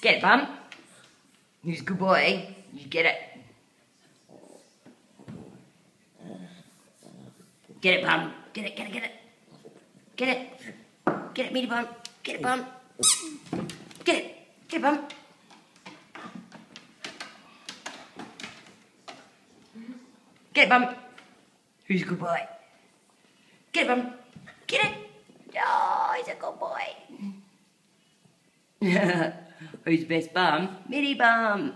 Get it, Bum. Who's a good boy? You get it. Get it, Bum. Get it, get it, get it. Get it. Get it, Meaty Bum. Get it, Bum. Get it. Get it, Bum. Get it, Bum. Who's a good boy? Get it, Bum. Get it. Oh, he's a good boy. Who's the best bum? Meaty Bum.